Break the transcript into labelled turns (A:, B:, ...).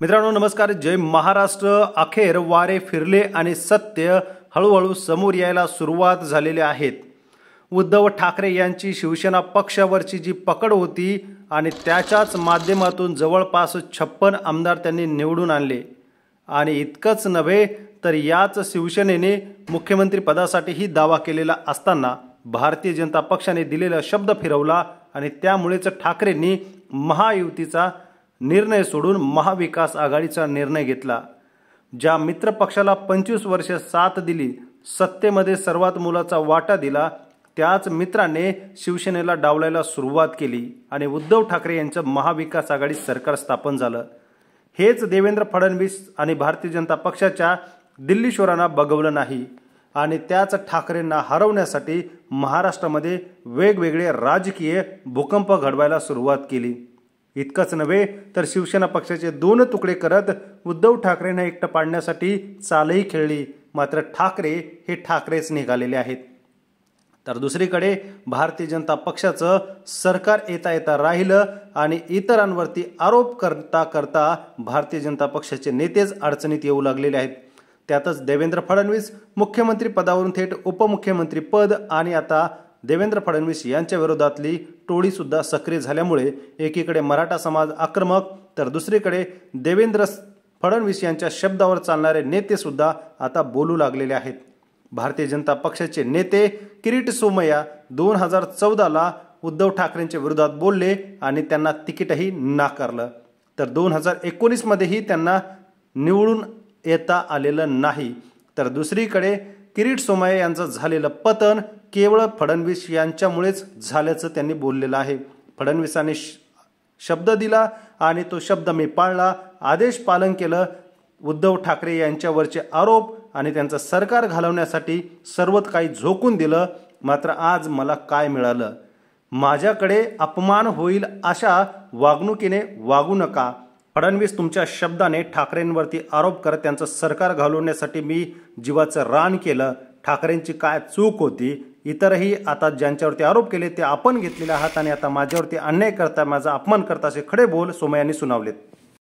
A: मित्रांनो नमस्कार, जय महाराष्ट्र। अखेर वारे फिरले आणि सत्य हळूहळू समोर यायला सुरुवात झालेली आहेत। उद्धव ठाकरे यांची शिवसेना पक्षावरची जी पकड होती आणि त्याच्याच माध्यमातून जवळपास 56 आमदार त्यांनी निवडून आणले आणि इतकंच नव्हे तर याच शिवसेनेने मुख्यमंत्री पदासाठीही दावा केलेला असताना भारतीय जनता पक्षाने दिलेला शब्द फिरवला आणि त्यामुळेच ठाकरेंनी महायुतीचा निर्णय सोडून महाविकास आघाडीचा निर्णय घेतला। ज्या मित्र पक्षाला 25 वर्ष साथ दिली, सत्तेमध्ये सर्वात मोलाचा वाटा दिला, त्याच मित्राने शिवसेनेला डावलायला सुरुवात केली आणि उद्धव ठाकरे यांचं महाविकास आघाडी सरकार स्थापन झालं। हेच देवेंद्र फडणवीस आणि भारतीय जनता पक्षाच्या दिल्लीश्वरांना बघवलं नाही आणि त्याच ठाकरेंना हरवण्यासाठी महाराष्ट्रामध्ये वेगवेगळे राजकीय भूकंप घडवायला सुरुवात केली। इतकंच नव्हे तर शिवसेना पक्षाचे 2 तुकडे करत उद्धव ठाकरेंना एकटं पाडण्यासाठी चालही खेळली, मात्र ठाकरे हे ठाकरेच निघालेले आहेत। तर दुसरीकडे भारतीय जनता पक्षाचं सरकार येता राहिलं आणि इतरांवरती आरोप करता करता भारतीय जनता पक्षाचे नेतेच अडचणीत येऊ लागलेले आहेत। त्यातच देवेंद्र फडणवीस मुख्यमंत्री पदावरून थेट उपमुख्यमंत्री पद आणि आता देवेंद्र फडणवीस यांच्या विरोधातली टोळी सुद्धा सक्रिय झाल्यामुळे एकीकडे मराठा समाज आक्रमक तर दुसरीकडे देवेंद्र फडणवीस यांच्या शब्दावर चालणारे नेते सुद्धा आता बोलू लागलेले आहेत। भारतीय जनता पक्षाचे नेते किरीट सोमय्या 2014ला उद्धव ठाकरेंच्या विरोधात बोलले आणि त्यांना तिकीटही नाकारलं, तर 2019 मध्येही त्यांना निवडून येता आलेलं नाही। तर दुसरीकडे किरीट सोमय्या यांचं झालेलं पतन केवळ फडणवीस यांच्यामुळेच झाल्याचं त्यांनी बोललेलं आहे। फडणवीसांनी शब्द दिला आणि तो शब्द मी पाळला, आदेश पालन केलं। उद्धव ठाकरे यांच्यावरचे आरोप आणि त्यांचं सरकार घालवण्यासाठी सर्व काही झोकून दिलं, मात्र आज मला काय मिळालं? माझ्याकडे अपमान होईल अशा वागणुकीने वागू नका। फडणवीस तुमच्या शब्दाने ठाकरेंवरती आरोप करत त्यांचं सरकार घालवण्यासाठी मी जीवाचं रान केलं। ठाकरेंची काय चूक होती? इतरही आता ज्यांच्यावरती आरोप केले ते आपण घेतलेले आहात आणि आता माझ्यावरती अन्याय करता, माझा अपमान करता असे खडे बोल सोमय्यांनी सुनावलेत।